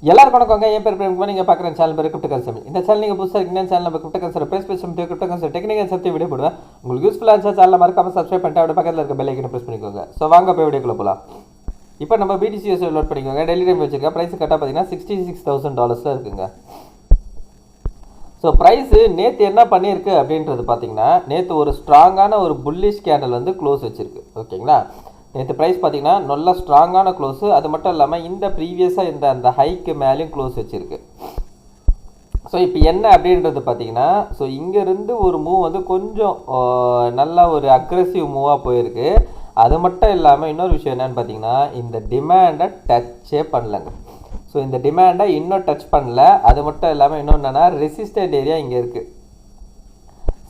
எல்லாருக்கும் வணக்கங்க. என் பேர் பிரேம்குமார். நீங்கள் பார்க்குற சேனல் பேர் கிரிப்டோ கன்செப்ட். இந்த சேனல் நீங்கள் புதுசாக இருக்கீங்க சேனல் நம்ம கிரிப்டோ கன்செப்ட் ப்ரெஸ் பேசும் crypto concept technical subject video போடுவேன். உங்களுக்கு யூஸ்ஃபுல்லாக இருந்துச்சா சேனல் மறக்காம சப்ஸ்கிரைப் பண்ணிட்டு அப்படியே பக்கத்தில் இருக்க பெல் ஐக்கனை ப்ரெஸ் பண்ணிக்கோங்க. ஸோ வாங்க போய் வீடியோக்குள்ள போகலாம். இப்போ நம்ம BTC லோட் பண்ணிக்கோங்க. டெய்லி டைம் வச்சுருக்கேன். ப்ரைஸ் கரெக்டாக பார்த்தீங்கன்னா $66,000 இருக்குங்க. ஸோ ப்ரைஸு நேற்று என்ன பண்ணியிருக்கு அப்படின்றது பார்த்தீங்கன்னா, நேற்று ஒரு ஸ்ட்ராங்கான ஒரு புல்லிஷ் கேண்டல் வந்து க்ளோஸ் வச்சுருக்கு. ஓகேங்களா, நேற்று ப்ரைஸ் பார்த்தீங்கன்னா நல்ல ஸ்ட்ராங்கான க்ளோஸு. அது மட்டும் இல்லாமல் இந்த ப்ரீவியஸாக அந்த ஹைக்கு மேலேயும் க்ளோஸ் வச்சுருக்கு. ஸோ இப்போ என்ன அப்படின்றது பார்த்தீங்கன்னா, ஸோ இங்கேருந்து ஒரு மூவ் வந்து கொஞ்சம் நல்லா ஒரு அக்ரெசிவ் மூவாக போயிருக்கு. அது மட்டும் இல்லாமல் இன்னொரு விஷயம் என்னென்னு பார்த்தீங்கன்னா, இந்த டிமாண்டை டச்சே பண்ணலைங்க. ஸோ இந்த டிமாண்டை இன்னும் டச் பண்ணல. அது மட்டும் இல்லாமல் இன்னொன்று என்னென்னா, ரெசிஸ்டன்ட் ஏரியா இங்கே இருக்குது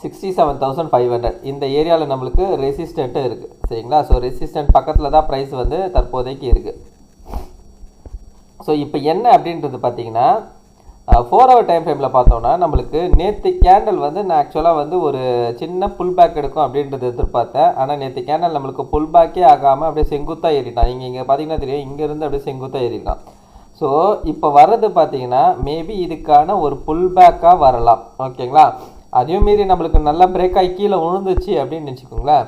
67,500. இந்த ஏரியாவில் நம்மளுக்கு ரெசிஸ்டண்ட்டும் இருக்குது. சரிங்களா, ஸோ ரெசிஸ்டன்ட் பக்கத்தில் தான் ப்ரைஸ் வந்து தற்போதைக்கு இருக்குது. ஸோ இப்போ என்ன அப்படின்றது பார்த்தீங்கன்னா, 4 hour டைம் ஃப்ரேமில் பார்த்தோன்னா நம்மளுக்கு நேற்று கேண்டல் வந்து நான் ஆக்சுவலாக வந்து ஒரு சின்ன புல் பேக் எடுக்கும் அப்படின்றது எதிர்பார்த்தேன். ஆனால் நேற்று கேண்டல் நம்மளுக்கு புல் பேக்கே ஆகாமல் அப்படியே செங்குத்தாக ஏறிட்டான். இங்கே பார்த்தீங்கன்னா தெரியும், இங்கேருந்து அப்படியே செங்குத்தாக ஏறிட்டான். ஸோ இப்போ வர்றது பார்த்தீங்கன்னா மேபி இதுக்கான ஒரு புல் பேக்காக வரலாம். ஓகேங்களா, அதையும் மீறி நம்மளுக்கு நல்லா பிரேக் ஆகி கீழே விழுந்துச்சு அப்படின்னு வச்சுக்கோங்களேன்.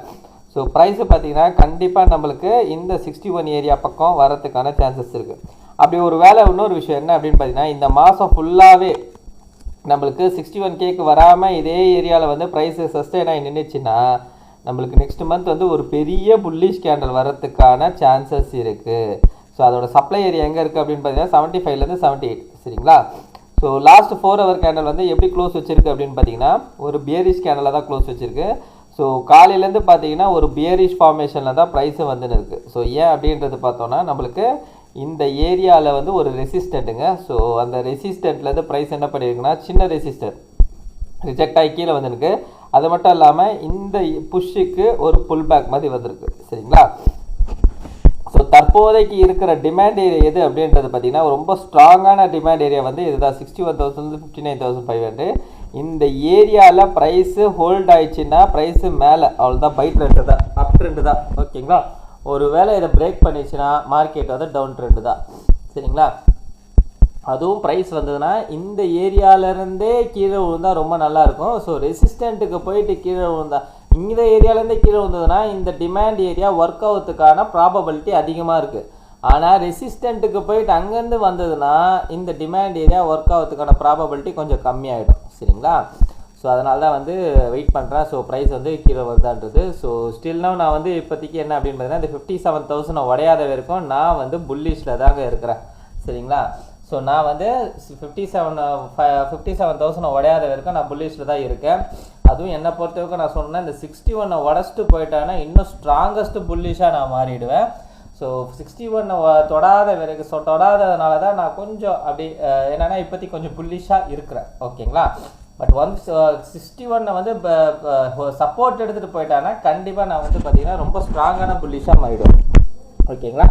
ஸோ ப்ரைஸு பார்த்தீங்கன்னா கண்டிப்பாக நம்மளுக்கு இந்த 61 ஏரியா பக்கம் வரதுக்கான சான்சஸ் இருக்குது. அப்படி ஒரு வேலை இன்னொரு விஷயம் என்ன அப்படின்னு பார்த்தீங்கன்னா, இந்த மாதம் ஃபுல்லாகவே நம்மளுக்கு 61Kக்கு வராமல் இதே ஏரியாவில் வந்து ப்ரைஸு சஸ்டெயின் ஆகி நின்றுச்சுன்னா நம்மளுக்கு நெக்ஸ்ட் மந்த் வந்து ஒரு பெரிய புல்லிஷ் கேண்டல் வரதுக்கான சான்சஸ் இருக்குது. ஸோ அதோட சப்ளை ஏரியா எங்கே இருக்குது அப்படின்னு பார்த்தீங்கன்னா 75லேருந்து 78. சரிங்களா, ஸோ லாஸ்ட் 4 hour கேண்டல் வந்து எப்படி க்ளோஸ் வச்சுருக்கு அப்படின்னு பார்த்தீங்கன்னா, ஒரு பியரிஷ் கேண்டலில் தான் க்ளோஸ் வச்சுருக்கு. ஸோ காலையிலேருந்து பார்த்தீங்கன்னா ஒரு பியரிஷ் ஃபார்மேஷனில் தான் ப்ரைஸு வந்துன்னு இருக்குது. ஸோ ஏன் அப்படின்றது பார்த்தோன்னா, நம்மளுக்கு இந்த ஏரியாவில் வந்து ஒரு ரெசிஸ்டண்ட்டுங்க. ஸோ அந்த ரெசிஸ்டண்ட்லேருந்து ப்ரைஸ் என்ன பண்ணியிருக்குன்னா, சின்ன ரெசிஸ்டன்ட் ரிஜெக்ட் ஆகி கீழே வந்துருக்கு. அது மட்டும் இல்லாமல் இந்த புஷ்ஷுக்கு ஒரு புல் பேக் மாதிரி வந்திருக்கு. சரிங்களா, ஸோ தற்போதைக்கு இருக்கிற டிமாண்ட் ஏரியா எது அப்படின்றது பார்த்தீங்கன்னா, ரொம்ப ஸ்ட்ராங்கான டிமாண்ட் ஏரியா வந்து இதுதான் 61,000 59,500. இந்த ஏரியாவில் ப்ரைஸு ஹோல்ட் ஆயிடுச்சுன்னா ப்ரைஸு மேலே அவ்வளோதான், பை ட்ரெண்டு தான், அப் ட்ரெண்டு தான். ஓகேங்களா, ஒரு வேளை இதை பிரேக் பண்ணிச்சுன்னா மார்க்கெட் வந்து டவுன் ட்ரெண்டு தான். சரிங்களா, அதுவும் ப்ரைஸ் வந்ததுன்னா இந்த ஏரியாவிலேருந்தே கீழே விழுந்தால் ரொம்ப நல்லாயிருக்கும். ஸோ ரெசிஸ்டண்ட்டுக்கு போயிட்டு கீழே விழுந்தா, இந்த ஏரியாவிலேருந்தே கீழே வந்ததுன்னா இந்த டிமாண்ட் ஏரியா ஒர்க் ஆகிறதுக்கான ப்ராபபிலிட்டி அதிகமாக இருக்குது. ஆனால் ரெசிஸ்டண்ட்டுக்கு போயிட்டு அங்கேருந்து வந்ததுன்னா இந்த டிமாண்ட் ஏரியா ஒர்க் ஆகிறதுக்கான ப்ராபபிலிட்டி கொஞ்சம் கம்மியாகிடும். சரிங்களா, ஸோ அதனால தான் வந்து வெயிட் பண்ணுறேன். ஸோ ப்ரைஸ் வந்து கீழே வருதான்றது. ஸோ ஸ்டில்னா நான் வந்து இப்போதைக்கு என்ன அப்படின்னு பார்த்தீங்கன்னா, இந்த 57,000 உடையாத வரைக்கும் நான் வந்து புல்லிஷில் தாங்க இருக்கிறேன். சரிங்களா, ஸோ நான் வந்து 57,000 உடையாத வரைக்கும் நான் புல்லிஷில் தான் இருக்கேன். அதுவும் என்னை பொறுத்த வரைக்கும் நான் சொன்னேன், இந்த 61 உடச்சிட்டு போயிட்டாங்கன்னா இன்னும் ஸ்ட்ராங்கஸ்ட் புல்லிஷாக நான் மாறிடுவேன். ஸோ 61 தொடாத வரைக்கும் தொடாததுனால தான் நான் கொஞ்சம் அப்படி என்னென்னா இப்போதைக்கு கொஞ்சம் புல்லிஷாக இருக்கிறேன். ஓகேங்களா, பட் ஒன்ஸ் 61 வந்து சப்போர்ட் எடுத்துகிட்டு போயிட்டாங்கன்னா கண்டிப்பாக நான் வந்து பார்த்திங்கன்னா ரொம்ப ஸ்ட்ராங்கான புல்லிஷாக மாறிடுவேன். ஓகேங்களா,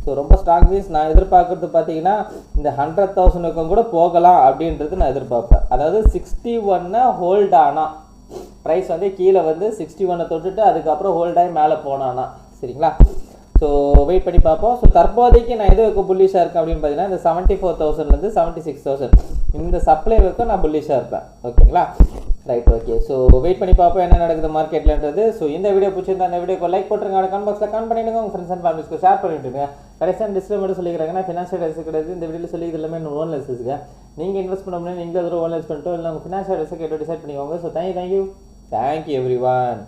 ஸோ ரொம்ப ஸ்ட்ராங் மீன்ஸ் நான் எதிர்பார்க்குறது பார்த்தீங்கன்னா இந்த 100,000க்கும் கூட போகலாம் அப்படின்றது நான் எதிர்பார்ப்பேன். அதாவது 61 ஹோல்ட் ஆனால் ப்ரைஸ் வந்து கீழே வந்து 61 தொட்டுட்டு அதுக்கப்புறம் ஹோல்ட் ஆகி மேலே போனானா. சரிங்களா, ஸோ வெயிட் பண்ணி பார்ப்போம். ஸோ தற்போதைக்கு நான் எது வைக்க புல்லிஷாக இருக்கேன் அப்படின்னு பார்த்தீங்கன்னா, இந்த 74,000லேருந்து 76,000 இந்த சப்ளை வைக்க நான் புல்லிஷாக இருப்பேன். ஓகேங்களா, ரைட், ஓகே. ஸோ வெயிட் பண்ணி பார்ப்போம் என்ன நடக்குது மார்க்கெட்லன்றது. ஸோ இந்த வீடியோ பிடிச்சிருந்தா அந்த வீடியோக்கு லைக் போட்டுருங்க, கமெண்ட் பாக்ஸில் கமெண்ட் பண்ணிவிடுங்க, உங்கள் ஃப்ரெண்ட்ஸ் அண்ட் ஃபேமிலிஸ்க்கு ஷேர் பண்ணிவிட்டுருங்க. கடைசியாக டிஸ்கிளைமர் சொல்லிக்கிறாங்கன்னா, ஃபினான்ஷியல் அட்வைஸ் கிடையாது. இந்த வீடியோவில் சொல்லிக்கிறது எல்லாமே ஓன் லெஸஸ்ங்க. நீங்கள் இன்வெஸ்ட் பண்ண முடியும், நீங்களே அதில் ஓன் லெஸ் பண்ணிட்டு இல்லை உங்கள் ஃபினான்ஷியல் அட்வைஸை கேட்டு டிசைட் பண்ணிக்கோங்க. So thank you every one.